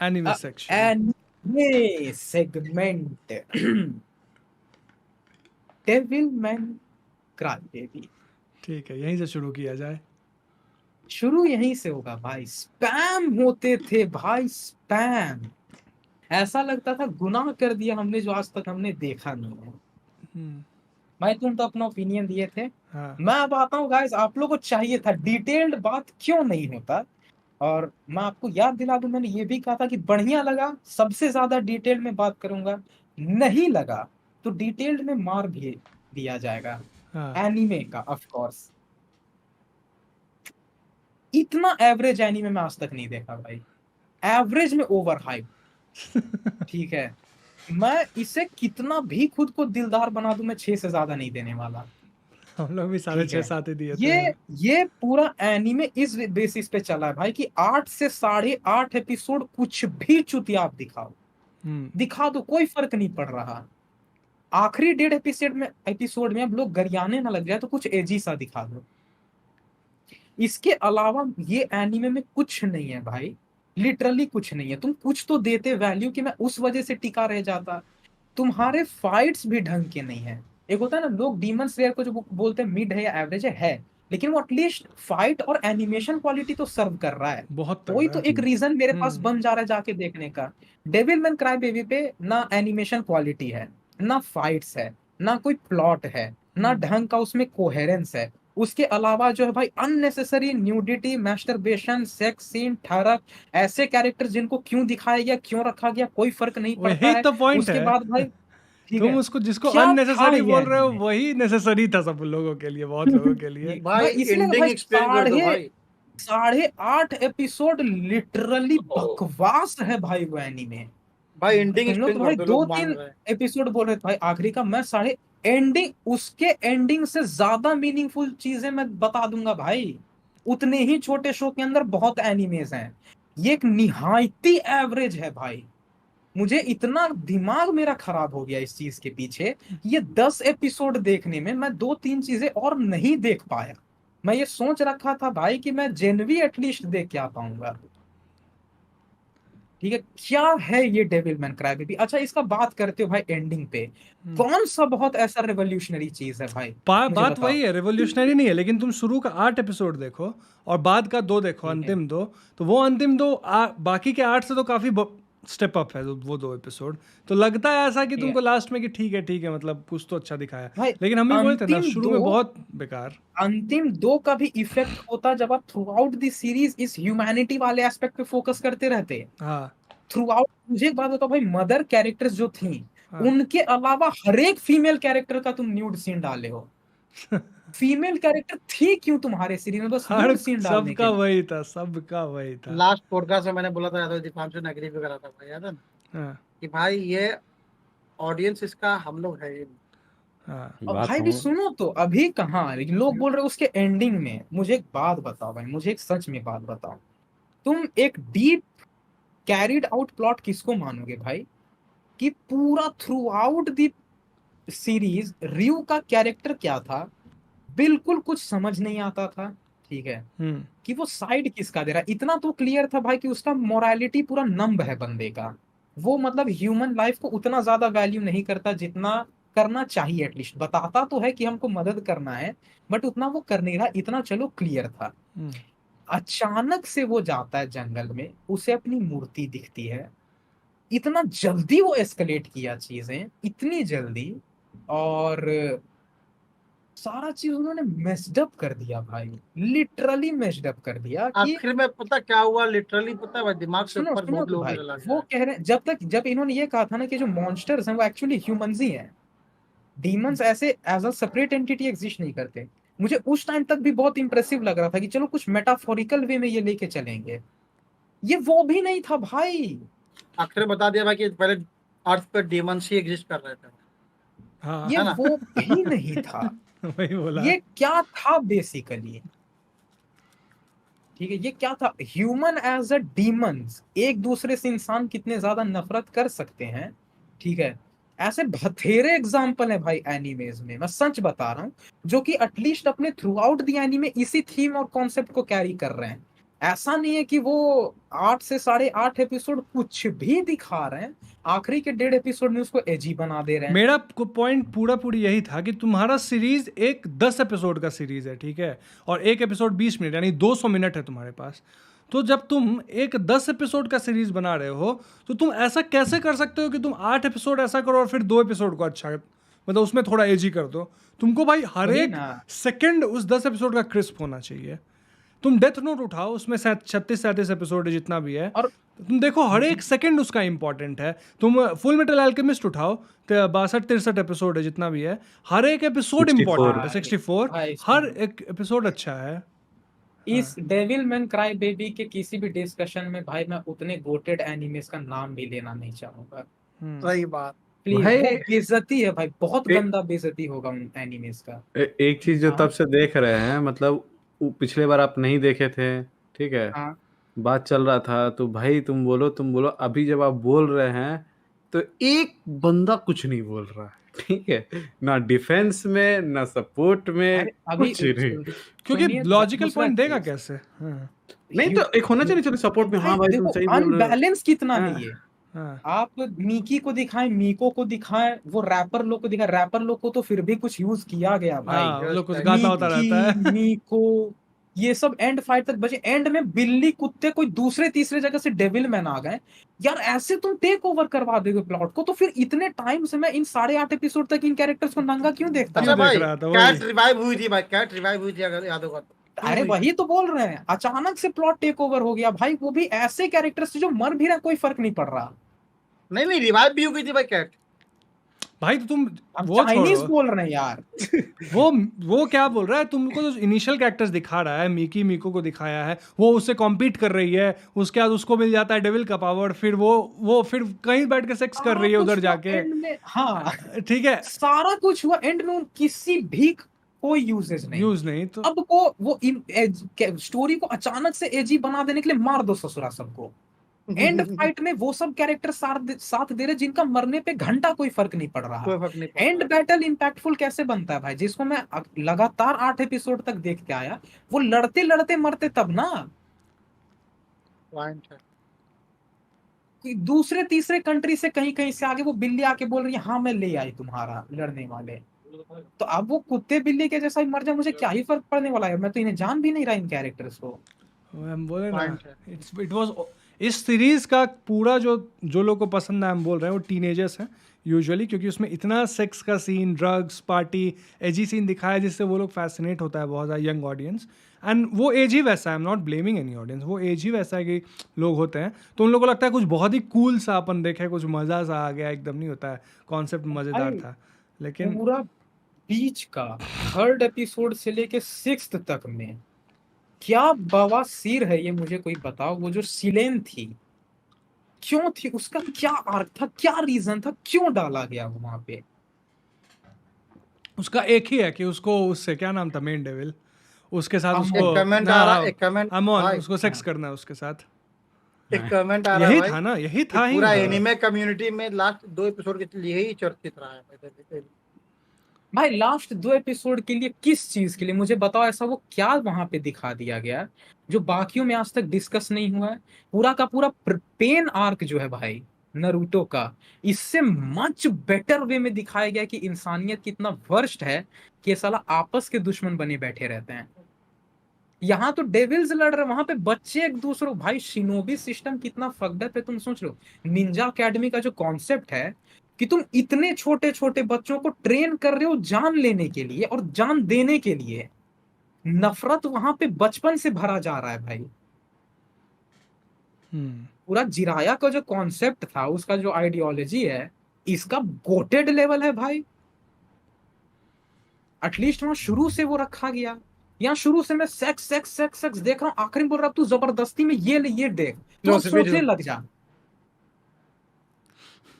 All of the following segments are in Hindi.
Anime section. Anime segment. Devilman Crybaby. ठीक है, यहीं से शुरू किया जाए। शुरू यहीं से होगा भाई। स्पैम होते थे भाई, स्पैम। ऐसा लगता था गुनाह कर दिया हमने जो आज तक हमने देखा नहीं है। भाई तुम तो अपना ओपिनियन दिए थे, हाँ। मैं अब आता हूँ गाइस। आप लोगों को चाहिए था डिटेल्ड बात क्यों नहीं होता, और मैं आपको याद दिला दूं, मैंने ये भी कहा था कि बढ़िया लगा सबसे ज्यादा डिटेल में बात करूंगा, नहीं लगा तो डिटेल्ड में मार भी दिया जाएगा। हाँ। एनीमे का ऑफ कोर्स, इतना एवरेज एनीमे मैं आज तक नहीं देखा भाई। एवरेज में ओवर हाइप। ठीक है, मैं इसे कितना भी खुद को दिलदार बना दूं, मैं 6 से ज्यादा नहीं देने वाला। हम लोग भी साढ़े ठीक छः है, सात ही दिए थे ये यार। ये पूरा एनीमे इस बेसिस पे चला है भाई कि 8 से 8.5 एपिसोड कुछ भी चुतिया आप दिखाओ, दिखा दो, कोई फर्क नहीं पड़ रहा। आखिरी 1.5 एपिसोड में अब लोग गरियाने ना लग जाए तो कुछ एजी सा दिखा दो। इसके अलावा ये एनीमे में कुछ नहीं है भाई, लिटरली कुछ नहीं है। तुम कुछ तो देते वैल्यू कि मैं उस वजह से टिका रह जाता। तुम्हारे फाइट्स भी ढंग के नहीं है। एक होता है ना, लोग डीमन स्लेयर को जो बोलते हैं मिड है या एवरेज है, लेकिन वो एटलीस्ट फाइट और एनिमेशन क्वालिटी तो सर्व कर रहा है। बहुत कोई तगड़ा तो है। एक रीजन मेरे पास बन जा रहा है जाके देखने का। डेविल मैन क्राई बेबी पे ना एनिमेशन क्वालिटी है, ना फाइट्स है, ना कोई प्लॉट है, ना ढंग का उसमें कोहेरेंस है। उसके अलावा जो है भाई unnecessary nudity, masturbation, sex scene, ठरक, ऐसे कैरेक्टर जिनको क्यों दिखाया गया, क्यों रखा गया, कोई फर्क नहीं पड़ता वही है। तो पॉइंट उसके है। बाद भाई, ठीक तुम है, उसको जिसको क्या था अननेसेसरी ये बोल रहे हो एनीमे। वही नेसेसरी था सब लोगों के लिए, बहुत लोगों के लिए। मैं भाई इसलिए ना एंडिंग भाई एक्सप्लेन कर दो भाई। 8.5 एपिसोड लिटरली बकवास है भाई वो एनीमे। भाई एंडिंग तुम लोग एक्सप्लेन तो कर भाई दो, दो लोग मांग तीन रहे हैं। एपिसोड बोल रहे थे भाई आखिरी का, मैं साढ़े एंडिंग, उसके एंडिंग से ज्यादा मीनिंगफुल चीजें मैं बता दूंगा भाई। उतने ही छोटे शो के अंदर बहुत एनिमेज हैं। ये एक निहायती एवरेज है भाई। मुझे इतना दिमाग मेरा खराब हो गया इस चीज के पीछे, ये 10 एपिसोड देखने में मैं 2-3 चीजें और नहीं देख पाया। मैं ये सोच रखा था भाई कि मैं जेनवी एटलीस्ट देख के आ पाऊंगा। ठीक है, क्या है ये डेविल मैन क्राई बेबी। अच्छा, इसका बात करते हो भाई एंडिंग पे, कौन सा बहुत ऐसा रेवोल्यूशनरी चीज है भाई, मुझे बात बताओ। वही है, रेवोल्यूशनरी नहीं है, लेकिन तुम शुरू का 8 एपिसोड देखो और बाद का 2 देखो, ठीक है, अंतिम 2। तो वो अंतिम 2 बाकी के 8 से तो काफी स्टेप अप है वो 2 एपिसोड। तो लगता है ऐसा कि ठीक है तुमको लास्ट में कि ठीक है, मतलब कुछ तो अच्छा दिखाया। भाई। लेकिन हम भी बोले थे ना अंतिम शुरू दो में बहुत बेकार। अंतिम दो का भी इफेक्ट होता जब आप थ्रू आउट द सीरीज इस ह्यूमैनिटी वाले एस्पेक्ट पे फोकस करते रहते। हाँ। थ्रू आउट, मुझे एक बात बताओ भाई, मदर कैरेक्टर्स जो थी, हाँ। उनके अलावा हर एक फीमेल कैरेक्टर का तुम न्यूड सीन डाले हो। फीमेल कैरेक्टर थी क्यों तुम्हारे सीरीज में, बस हर न्यूड सीन डालने के सबका लिए। वही था, सबका वही था। लास्ट पॉडकास्ट में मैंने बोला था, तो दीपांशु ने एग्री भी करा था भाई, याद है ना? हाँ। कि भाई ये ऑडियंस इसका हम लोग है ये। हाँ। अब बात भाई भी समझ। सुनो तो, अभी कहाँ, लेकिन लोग बोल रहे हैं उसके एंडिंग में। मुझे एक बात बताओ भाई, मुझे एक सच में बात बताओ, तुम एक डीप कैरिड आउट प्लॉट किसको मानोगे भाई, कि पूरा थ्रू आउट द सीरीज रियू का कैरेक्टर क्या था, बिल्कुल कुछ समझ नहीं आता था। ठीक है, कि वो साइड किसका दे रहा है, इतना तो क्लियर था भाई कि उसका मोरालिटी पूरा नंब है बंदे का। वो मतलब ह्यूमन लाइफ को उतना ज्यादा वैल्यू नहीं करता जितना करना चाहिए। एटलीस्ट बताता तो है कि हमको मदद करना है, बट उतना वो कर नहीं रहा, इतना चलो क्लियर था। अचानक से वो जाता है जंगल में, उसे अपनी मूर्ति दिखती है। इतना जल्दी वो एस्केलेट किया चीजें, इतनी जल्दी, और सारा चीज उन्होंने मेस्ड अप कर दिया भाई, लिटरली मेस्ड अप कर दिया कि। आखिर में पता क्या हुआ, लिटरली पता है भाई, दिमाग से सुनो ऊपर सुनो बहुत तो लोगों के भाई, चला गया वो है। कह रहे हैं जब इन्होंने ये कहा था ना कि जो मॉन्स्टर्स हैं वो एक्चुअली ह्यूमंस ही हैं, डीमंस ऐसे as a separate entity exist नहीं करते। मुझे उस टाइम तक भी बहुत इंप्रेसिव लग रहा था कि चलो कुछ मेटाफोरिकल वे में ये लेके चलेंगे, ये वो भी नहीं था भाई। आखिर में बता दिया भाई कि पहले अर्थ पे डेमंस ही एग्जिस्ट कर रहे थे, हाँ। ये है ना? वो भी नहीं था। वही बोला। ये क्या था बेसिकली, ठीक है, ये क्या था, ह्यूमन एज अ डीमंस एक दूसरे से इंसान कितने ज्यादा नफरत कर सकते हैं। ठीक है, ऐसे बथेरे एग्जाम्पल है भाई एनिमेज में, मैं सच बता रहा हूं, जो कि एटलीस्ट अपने थ्रू आउट द एनीमे इसी थीम और कॉन्सेप्ट को कैरी कर रहे हैं। ऐसा नहीं है कि वो 8 से 8.5 एपिसोड कुछ भी दिखा रहे हैं, आखिरी के 1.5 एपिसोड में उसको एजी बना दे रहे हैं। मेरा पॉइंट पूरा पूरी यही था कि तुम्हारा सीरीज एक 10 एपिसोड का सीरीज है, ठीक है, और एक एपिसोड 20 मिनट यानी 200 मिनट है तुम्हारे पास। तो जब तुम एक 10 एपिसोड का सीरीज बना रहे हो तो तुम ऐसा कैसे कर सकते हो कि तुम 8 एपिसोड ऐसा करो और फिर 2 एपिसोड को अच्छा मतलब उसमें थोड़ा एजी कर दो। तुमको भाई हर वही एक ना। सेकंड उस 10 एपिसोड का क्रिस्प होना चाहिए। तुम डेथ नोट उठाओ, उसमें 36-37 एपिसोड है जितना भी है, और तुम देखो हर एक सेकंड उसका इंपॉर्टेंट है। तुम फुल मेटल अल्केमिस्ट उठाओ, 62-63 एपिसोड है जितना भी है, हर एक एपिसोड 64 इंपॉर्टेंट है। भाई 64 भाई हर एक एपिसोड अच्छा है। इस डेविल मैन क्राई बेबी के किसी भी डिस्कशन में भाई मैं उतने गोटेड एनिमेस का नाम भी लेना नहीं चाहूंगा। सही बात। प्लीज, भाई वो बेइज्जती है भाई, बहुत ए- गंदा बेइज्जती होगा उन एनिमेस का। एक चीज जो हाँ तब से देख रहे हैं, मतलब पिछले बार आप नहीं देखे थे, ठीक है, हाँ बात चल रहा था तो भाई तुम बोलो, अभी जब आप बोल रहे हैं तो एक बंदा कुछ नहीं बोल रहा है, ठीक है, ना डिफेंस में ना सपोर्ट में, अरे अभी कुछ नहीं। क्योंकि सुनिए लॉजिकल दूसरा पॉइंट देगा चीज, कैसे? हाँ नहीं तो एक होना चाहिए, चलो सपोर्ट में, भाई हाँ भाई तुम देखो सही बोल रहे हो। अनबैलेंस कितना हाँ, है ये। हाँ आप मीकी को दिखाएं, मीको को दिखाएं, वो रैपर लोग को दिखाएं, रैपर लोग को तो फिर भी कुछ यूज किया गया भाई। हाँ, वो लोग कुछ Just गाता होता रहता मीकी, है। मीको, ये सब एंड फाइट तक बचे। एंड में बिल्ली कुत्ते कोई दूसरे तीसरे जगह से डेविल मैन आ गए। यार ऐसे तुम टेक ओवर करवा दोगे प्लॉट को, तो फिर इतने टाइम से मैं इन 8.5 एपिसोड तक इन कैरेक्टर्स को नंगा क्यों देखता अच्छा क्यों हूँ? देख भाई, रहा था कैट वही। रिवाइव हुई थी भाई, कैट रिवाइव हुई थी अगर याद होगा तो। क्यों अरे हुई वही थी? तो बोल रहे हैं, अचानक से प्लॉट टेक ओवर हो गया भाई, वो भी ऐसे कैरेक्टर्स से जो मर भी रहा, कोई फर्क नहीं पड़ रहा। नहीं नहीं, रिवाइव भी हो गई थी भाई कैट। भाई तो तुम हम वो चाइनीज छोड़ो, बोल रहे हैं यार। वो वो क्या बोल रहा है तुमको? जो इनिशियल कैरेक्टर्स दिखा रहा है, मिकी मीको को दिखाया है, वो उससे कॉम्पीट कर रही है, उसके बाद उसको मिल जाता है डेविल का पावर, फिर वो फिर कहीं बैठ के सेक्स कर सारा रही है कुछ उधर हुआ जाके। एंड में, हाँ ठीक है, सारा कुछ हुआ एंड में, किसी भी कोई यूजेस नहीं। यूज नहीं तो अब को वो स्टोरी को अचानक से एजी बना देने के लिए मार दो ससुरा सबको। एंड फाइट में वो सब कैरेक्टर साथ दे रहे जिनका मरने पे घंटा कोई फर्क नहीं पड़ रहा। कोई फर्क नहीं पड़ता। एंड बैटल इंपैक्टफुल कैसे बनता है भाई, जिसको मैं लगातार 8 एपिसोड तक देख के आया, वो लड़ते लड़ते मरते तब ना। पॉइंट है। कोई दूसरे तीसरे कंट्री से कहीं कहीं से आगे वो बिल्ली आके बोल रही है हाँ मैं ले आई तुम्हारा लड़ने वाले। तो अब वो कुत्ते बिल्ली के जैसा ही मर जाए, मुझे क्या ही फर्क पड़ने वाला है, मैं तो इन्हें जान भी नहीं रहा इन कैरेक्टर्स को। हम बोले ना, Point है। इट वाज इस सीरीज का पूरा जो लोग को पसंद है, हम बोल रहे हैं वो टीनेजर्स हैं यूजुअली, क्योंकि उसमें इतना सेक्स का सीन, ड्रग्स, पार्टी, एजी सीन दिखाया जिससे वो लोग फैसिनेट होता है बहुत ज़्यादा यंग ऑडियंस। एंड वो एज ही वैसा है, I am not blaming any audience, वो एज ही वैसा है कि लोग होते हैं तो उन लोगों को लगता है कुछ बहुत ही कूल सा अपन देखे, कुछ मज़ा सा आ गया, एकदम नहीं होता है, कॉन्सेप्ट मज़ेदार भाई, था लेकिन पूरा बीच का 3rd एपिसोड से लेके 6th तक में क्या बवासीर है ये, मुझे कोई बताओ। वो जो सिलेन थी, क्यों थी, उसका क्या आर्क था, क्या रीजन था, क्यों डाला गया वो वहां पे? उसका एक ही है कि उसको उससे क्या नाम था मेन डेविल, उसके साथ अमोन। उसको एक कमेंट आ रहा, एक कमेंट अमोन, भाई, उसको सेक्स करना है उसके साथ। एक कमेंट आ रहा है यही भाई। था ना, यही कि था ही। पूरा एनिमे कम्युनिटी में लास्ट 2 एपिसोड के लिए ही चर्चित रहा है भाई लास्ट 2 एपिसोड के लिए किस चीज के लिए मुझे बताओ, ऐसा वो क्या वहां पे दिखा दिया गया जो बाकियों में आज तक डिस्कस नहीं हुआ है? पूरा का पूरा पेन आर्क जो है भाई नरूटो का, इससे मच बेटर वे में दिखाया गया कि इंसानियत कितना वर्स्ट है, कि ये साला आपस के दुश्मन बने बैठे रहते हैं। यहाँ तो डेविल्स लड़ रहे, वहां पे बच्चे एक दूसरे, भाई शिनोबी सिस्टम कितना फक्ड अप है तुम सोच लो। निंजा अकेडमी का जो कॉन्सेप्ट है कि तुम इतने छोटे छोटे बच्चों को ट्रेन कर रहे हो जान लेने के लिए और जान देने के लिए, नफरत वहां पे बचपन से भरा जा रहा है भाई। पूरा जिराया का जो कॉन्सेप्ट था, उसका जो आइडियोलॉजी है, इसका गोटेड लेवल है भाई। एटलीस्ट वहां शुरू से वो रखा गया। यहाँ शुरू से मैं सेक्स सेक्स सेक्स सेक्स देख रहा हूँ, आखिरी में बोल रहा तू जबरदस्ती में ये ले ये देख, तो सोचने लग जा।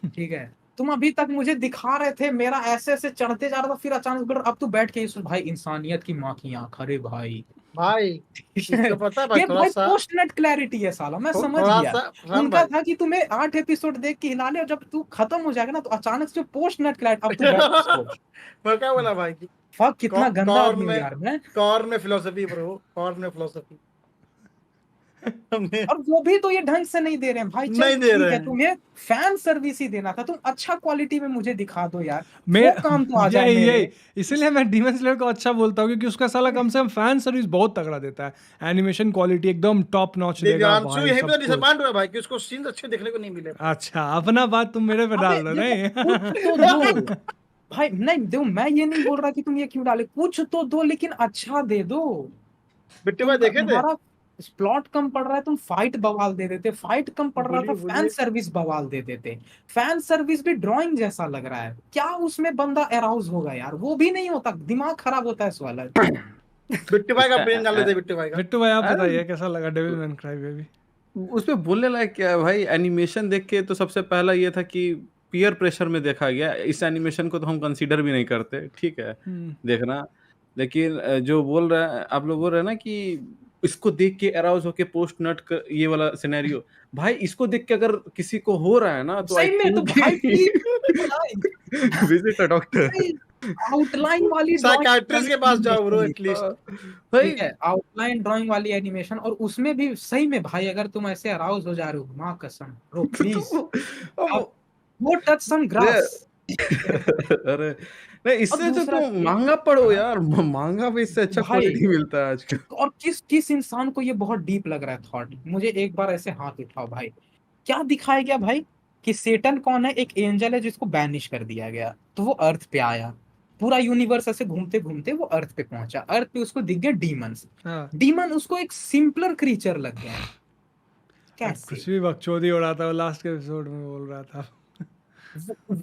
ठीक है, तुम अभी तक मुझे दिखा रहे थे मेरा ऐसे ऐसे चढ़ते जा रहा था, फिर अचानक बोल रहा अब तू बैठ के इस भाई इंसानियत की माँ की आंख, अरे भाई भाई। इसको पता है भाई, ये थोड़ा भाई सा पोस्ट नेट क्लैरिटी है साला, मैं समझ थोड़ा गया। सा राम उनका भाई, था कि तुम्हें 8 एपिसोड देख के हिला ले, और जब तू खत्म हो जाएगा ना तो अचानक से पोस्ट नेट क्लैरिटी, अब तू बैठ सोच। मैं क्या बोला भाई कि फक कितना गंदा कॉर्न आदमी हूँ में यार मैं। कॉर्न में फिलोसफी ब्रो, कॉर्न में फिलोसफी। हमने और वो भी तो ये ढंग से नहीं दे रहे हैं भाई। चल नहीं दे ठीक रहे है, हैं। तुम्हें फैन सर्विस ही देना था, तुम अच्छा क्वालिटी में मुझे दिखा दो यार, मैं वो काम तो आ जाए यही मेरे। यही इसीलिए मैं डीमन स्लेयर को अच्छा बोलता हूँ, क्योंकि उसका साला कम से कम फैन सर्विस बहुत तगड़ा देता है। एनिमेशन क्वालिटी एकदम टॉप नॉच देगा दिव्यांशु भाई, यहीं सब पे कुछ। डिसअपॉइंट हुआ भाई कि उसको सीन्स अच्छे देखने को नहीं मिले। अच्छा, अपना बात तुम मेरे पे अबे डाल दो देखो, नहीं। कुछ तो दो भाई। नहीं देखो, मैं ये नहीं बोल रहा कि तुम ये क्यों डाले, कुछ तो दो लेकिन अच्छा दे दो। बिट्टू भाई देखे थे? तुम्हारा प्लॉट कम पड़ रहा है, तुम फाइट बवाल दे देते, फाइट कम पड़ रहा था, बोलिए फैन बोलिए। सर्विस बवाल दे देते। फैन सर्विस भी ड्राइंग जैसा लग रहा है, क्या उसमें बंदा अराउज होगा यार? वो भी नहीं होता, दिमाग खराब होता है इस वाला। बिट्टू भाई का ओपिनियन डाल देते बिट्टू भाई का। बिट्टू भाई आप अरे बताइए कैसा लगा डेविल मैन क्राई बेबी? उसमें बोलने लायक क्या है भाई? एनिमेशन देख के तो सबसे पहला ये था कि पीयर प्रेशर में देखा गया। इस एनिमेशन को तो हम कंसीडर भी नहीं करते, ठीक है देखना। लेकिन जो बोल रहे हैं आप लोग, बोल रहे हैं ना कि इसको देख के अराउज होके पोस्ट नट ये वाला सिनेरियो, भाई इसको देख के अगर किसी को हो रहा है ना तो आई सही में तो थिंक भाई please visit a doctor. Outline वाली साइकाट्रिस्ट के पास जाओ ब्रो ड्राइंग, एटलीस्ट। भाई ठीक है, आउटलाइन ड्राइंग वाली एनिमेशन, और उसमें भी सही में भाई अगर तुम ऐसे अराउज हो जा रहे हो, माँ कसम ब्रो प्लीज अब वो टच सम ग्रास। अरे नहीं, इससे तो दूसरा तुम महंगा पड़ो हाँ, यार, महंगा भी इससे अच्छा भाई क्वालिटी मिलता है आजकल। और किस किस इंसान को ये बहुत डीप लग रहा है थॉट, मुझे एक बार ऐसे हाथ उठाओ भाई। क्या दिखाया गया भाई कि सेटन कौन है? एक एंजल है जिसको बैनिश कर दिया गया, तो वो अर्थ पे आया, पूरा यूनिवर्स ऐसे घूमते घूमते वो अर्थ पे पहुंचा, अर्थ पे उसको दिख गया डीमंस। हाँ, डीमन उसको एक सिंपलर क्रीचर लग गया। कैसे? कुछ भी बकचोदी उड़ाता है, लास्ट के एपिसोड में बोल रहा था।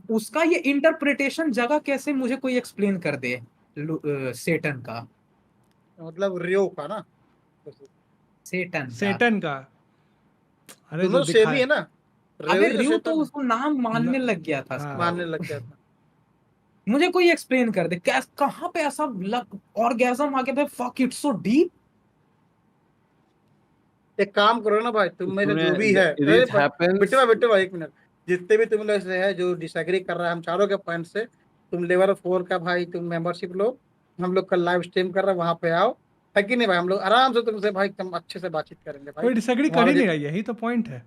उसका ये इंटरप्रिटेशन जगह कैसे, मुझे कोई एक्सप्लेन कर दे सेटन का। मतलब रियो का ना, सेटन का सेटन का, अरे दोनों जो सेम ही है दिखाया। ना। अबे रियो रियो तो सेटन उसको नाम मानने लग गया था हाँ। मानने लग गया था। मुझे कोई एक्सप्लेन कर दे कहाँ पे ऐसा ऑर्गेजम आ गया भाई, फक इट्स सो डीप। एक काम करो ना भाई, तुम में से जो भी है, This happens. बिट्टू भाई एक मिनट, जितने भी तुम लोग से है जो डिसएग्री कर रहा है हम चारों के पॉइंट से, तुम लेवल 4 का भाई तुम मेंबरशिप लो, हम लोग कल लाइव स्ट्रीम कर रहे हैं वहां पे आओ, है कि नहीं भाई? हम लोग आराम से तुमसे भाई एकदम अच्छे से बातचीत करेंगे भाई। कोई डिसएग्री कर ही नहीं रहा, यही तो पॉइंट है।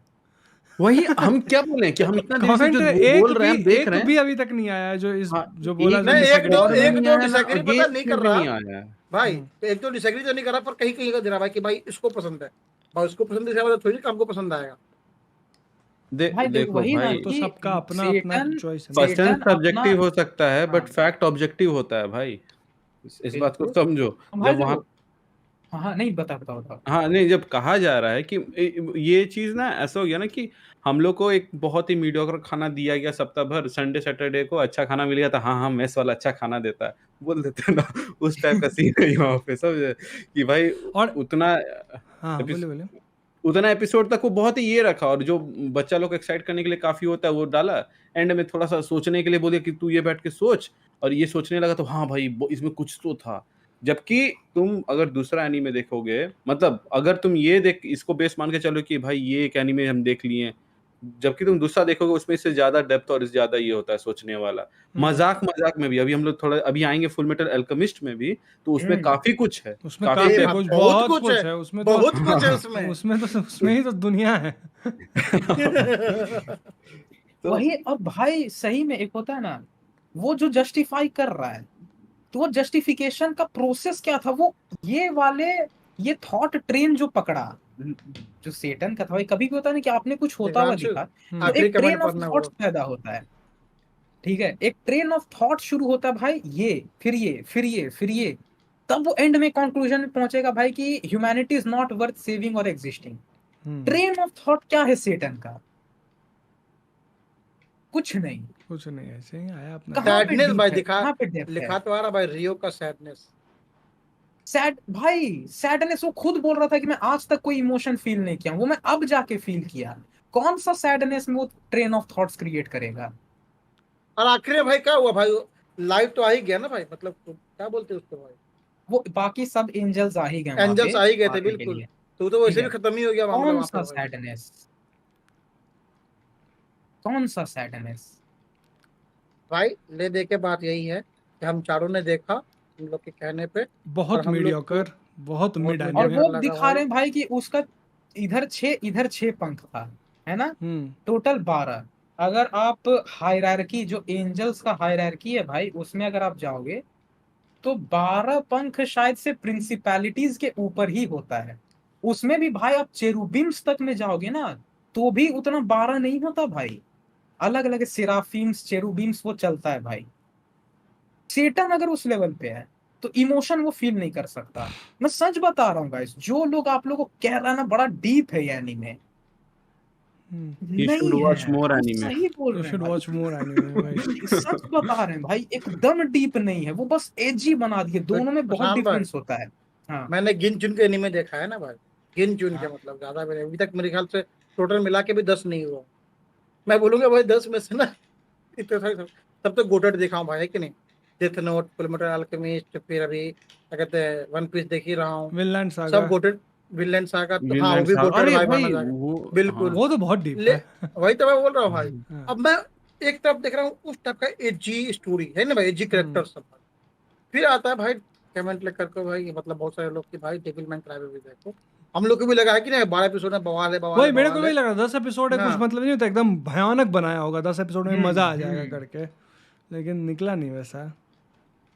वही हम क्या बोले कि हम इतना देर से कमेंट जो एक बोल रहे हैं, हम भी देख एक रहे हैं। भी अभी तक नहीं आया है जो इस हाँ, जो बोला एक जो नहीं, disagree कर रहा है। एक दो डिसएग्री पता अगेंस्ट नहीं कर में भी रहा नहीं आया है। भाई, एक तो डिसएग्री तो नहीं कर रहा, पर कहीं कहीं का दे रहा भाई कि भाई इसको पसंद है, भाई उसको पसंद है, इसका थोड़ी हमको पसंद आएगा। भाई देखो वही ना भाई, तो कि सबका अपना अपना सेटन चॉइस है। पर्सन सेटन सब्जेक्टिव हो सकता है बट हाँ, फैक्ट ऑब्जेक्टिव होता है भाई। इस बात को बिल्कुल। समझो। भाई जब वहां, हाँ नहीं बताओ बताओ। हाँ नहीं, जब कहा जा रहा है कि ये चीज ना ऐसा हो गया ना कि हम लोग को एक बहुत ही मीडियोकर खाना दिया गया सप्ताह भर, संडे सैटरडे को अच्छा खाना मिल गया था, हाँ हाँ मेस वाला अच्छा खाना देता है, बोल देते हैं ना, उस टाइप का सीन है यहाँ पे सब कि भाई और उतना हाँ बोले बोले। उतना एपिसोड तक वो बहुत ही ये रखा, और जो बच्चा लोग एक्साइट करने के लिए काफी होता है वो डाला, एंड में थोड़ा सा सोचने के लिए बोले कि तू ये बैठ के सोच, और ये सोचने लगा तो हाँ भाई इसमें कुछ तो था। जबकि तुम अगर दूसरा एनीमे देखोगे, मतलब अगर तुम ये देख इसको बेस मान के चलो कि भाई ये एक एनीमे हम देख लिए, जबकि तुम दूसरा देखोगे उसमें इससे ज्यादा डेप्थ और ज्यादा ये होता है सोचने वाला। मजाक मजाक में भी अभी हम लोग थोड़ा अभी आएंगे फुल मेटल अल्केमिस्ट में भी, तो उसमें काफी कुछ है, उसमें काफी काफी depth कुछ, बहुत बहुत कुछ कुछ है, है उसमें तो। बहुत कुछ है उसमें। उसमें ही तो दुनिया है। तो वही। और भाई सही में एक होता है ना, वो जो जस्टिफाई कर रहा है, तो वो जस्टिफिकेशन का प्रोसेस क्या था, वो ये थॉट ट्रेन जो पकड़ा, जो सेटन का था भाई, कभी भी होता है ना कि आपने कुछ होता हुआ दिव्यांशु, दिखा, तो आखिरी एक ट्रेन कमेंट ऑफ पढ़ना थॉट्स होगा। पैदा होता है। ठीक है, एक ट्रेन ऑफ थॉट शुरू होता है भाई, ये फिर ये फिर ये फिर ये, तब वो एंड में कंक्लूजन में पहुंचेगा भाई कि humanity is not worth saving और एग्जिस्टिंग। ट्रेन ऑफ थॉट क्या है सेटन का? कुछ नहीं। कुछ नहीं, ऐसे ही आया अपना। कहाँ पे सैडनेस डीप भाई है, दिखा, कहाँ पे डेप्थ लिखा है? तो आ रहा भाई रियो का सैडनेस। सैड भाई, सैडनेस वो खुद बोल रहा था कि मैं आज तक कोई इमोशन फील नहीं किया, वो मैं अब जाके फील किया। कौन सा सैडनेस में वो ट्रेन ऑफ थॉट्स क्रिएट करेगा? और आखिर में भाई क्या हुआ भाई, लाइव तो आ ही गया ना भाई, मतलब क्या बोलते हैं उसको भाई, वो बाकी सब एंजल्स आ ही गए वहां एंजल्स पे आ ही गए थे मारने के बिल्कुल, लिए। तो वैसे ठीक भी है, खत्म ही हो गया मामला कौन वहां सा पे भाई। सैडनेस? कौन सा सैडनेस? भाई ले दे के बात यही है कि हम चारों ने देखा हम लोग के कहने पे, बहुत और हम लोग को मीडियोकर, बहुत मिड बहुत और एनीमे। वो लगा दिखा भाई। रहे हैं भाई कि उसका इधर 6 पंख था, है ना, टोटल 12। अगर आप हायरार्की, जो एंजल्स का हायरार्की है भाई, उसमें अगर आप जाओगे तो 12 पंख शायद से प्रिंसिपैलिटीज के ऊपर ही होता है। उसमें भी भाई आप चेरुबिम्स तक में जाओगे ना, तो भी उतना 12 नहीं होता भाई। अलग अलग सेराफिम्स, चेरुबिम्स, वो चलता है भाई। सेटन अगर उस लेवल पे है तो इमोशन वो फील नहीं कर सकता। मैं सच बता रहा हूँ गाइस, जो लोग आप लोगों को कह रहा है ना बड़ा डीप है ये एनीमे, You should नहीं watch है। more वो anime. सही बोल यू रहे हैं शुड भाई, वॉच मोर एनीमे भाई। सच बता रहे हैं भाई, एकदम डीप नहीं है वो, बस एजी बना दिए। दोनों में बहुत प्रशांत भाई, डिफरेंस होता है। हाँ मैंने गिन चुन के एनिमे देखा है ना भाई, गिन चुन के, हाँ मतलब ज्यादा भी नहीं। अभी तक मेरे ख्याल से टोटल मिला के भी 10 नहीं हुआ। मैं बोलूंगा भाई 10 में से ना इतने सारे तब तो गोटेड देखा हूँ भाई, है कि नहीं। डेथ नोट, फुलमेटल अल्केमिस्ट, फिर अभी क्या कहते हैं, वन पीस देख ही रहा हूँ। विनलैंड सब सागा, गोटेड। विलेन सागा तो हाँ, वो विनलैंड भी सागा, गोटेड अरे भाई भाई माना जाएगा। वो, बिल्कुल। हाँ वो तो बहुत डीप ले है। वही तो मैं बोल रहा हूँ भाई। हाँ। अब मैं एक तरफ देख रहा हूँ उस टाइप का एजी स्टोरी है ना भाई, एजी कैरेक्टर सब। फिर आता है भाई कमेंट लेकर के भाई, मतलब बहुत सारे लोग की भाई डेविल मैन क्राई भी देखो। हम लोग को भी लगा है कि नहीं 12 एपिसोड में बवाल है, बवाल है, वही मेरे को बवाल भी है। लग रहा 10 एपिसोड है, ना कुछ मतलब नहीं होता, एकदम भयानक बनाया होगा 10 एपिसोड में, मजा आ जाएगा हम्म। करके, लेकिन निकला नहीं वैसा।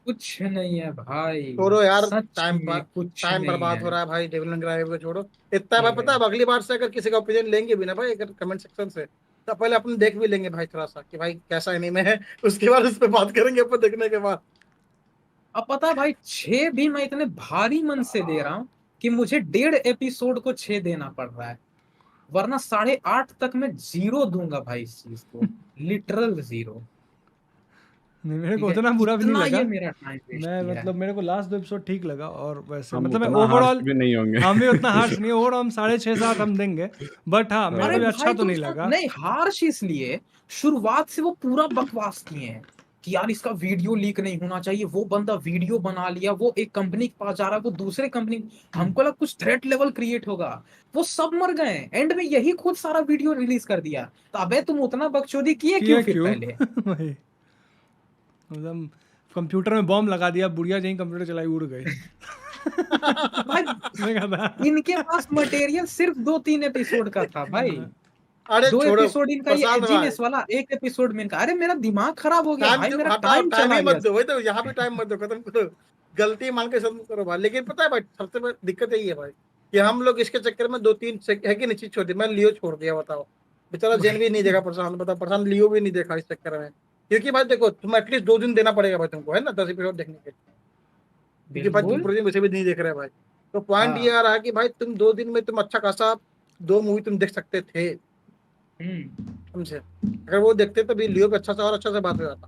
कुछ नहीं है भाई, छोड़ो यार, सच में कुछ टाइम नहीं बर्बाद है। हो रहा है भाई, डेविल मैन क्राई को छोड़ो। इतना भाई ये पता है, अब अगली बार से अगर किसी का ओपिनियन लेंगे भी ना भाई, अगर कमेंट सेक्शन से, तो पहले अपन देख भी लेंगे भाई थोड़ा सा कि भाई कैसा एनीमे है, उसके बाद उस पर बात करेंगे अपन देखने के बाद। अब पता है भाई, 6 भी मैं इतने भारी मन से दे रहा हूँ कि मुझे 1.5 एपिसोड को 6 देना पड़ रहा है, वरना 8.5 तक मैं 0 दूंगा भाई इस चीज को, लिटरल 0। नहीं, मेरे को ठीक है, उतना बुरा भी नहीं इतना लगा। ये मेरा टाइम वेस्ट मैं किया है। मतलब मेरे को लास्ट 2 एपिसोड ठीक लगा, और वैसे हम मतलब मैं उतना हार्श ओवरऑल, भी नहीं होंगे। हम भी उतना हार्श नहीं, ओवरऑल हम 6.5-7 हम देंगे। बट हाँ, मेरे अरे को भी अच्छा भाई तो तुम नहीं लगा। नहीं, हार्श इसलिए शुरुआत से वो पूरा बकवास किए हैं कि यार इसका वीडियो लीक नहीं होना चाहिए, वो बंदा वीडियो बना लिया, वो एक कंपनी के पास जा रहा है, वो दूसरे कंपनी, हमको लगा कुछ थ्रेट लेवल क्रिएट होगा, वो सब मर गए। एंड में यही खुद सारा वीडियो रिलीज कर दिया। तो अबे तुम उतना बकचोदी किए क्यों किया फिर क्यों? पहले? वही मतलब कंप्यूटर में बॉम्ब लगा दिया, बुढ़िया जहीं कंप्यूटर चलाई उड़ गई। भाई देखा था। इनके पास मटेरियल सिर्फ 2-3 एपिसोड का था भाई। अरे 2 छोड़ो एपिसोड इनका ये प्रशांत भाई, एजीनेस वाला, 1 एपिसोड में इनका। अरे मेरा दिमाग खराब हो गया टाइम भाई, जो मेरा हटाओ, टाइम टाइम चला ही मत गया। दो, वही तो यहाँ भी टाइम मत दो, खत्म करो। गलती मान के खत्म करो भाई। लेकिन पता है भाई, सबसे बड़ी दिक्कत यही है भाई कि हम लोग इसके चक्कर में 2-3 है कि नहीं चीज छोड़ दी। मैं लियो छोड़ दिया, बताओ। बेचारा जेन भी नहीं देखा प्रशांत, बताओ प्रशांत लियो भी नहीं देखा इस चक्कर में। क्योंकि भाई देखो, तुम एटलीस्ट 2 दिन देना पड़ेगा भाई तुमको, है ना, 10 एपिसोड देखने के। क्योंकि भाई तुम बिल्कुल। पूरे दिन वैसे भी नहीं देख रहे भाई। तो पॉइंट ये हाँ। आ रहा है कि भाई तुम 2 दिन में तुम अच्छा खासा 2 मूवी तुम देख सकते थे, हम्म। समझे। अगर वो देखते तो भी लियो पे अच्छा से और अच्छा से बात हो जाता।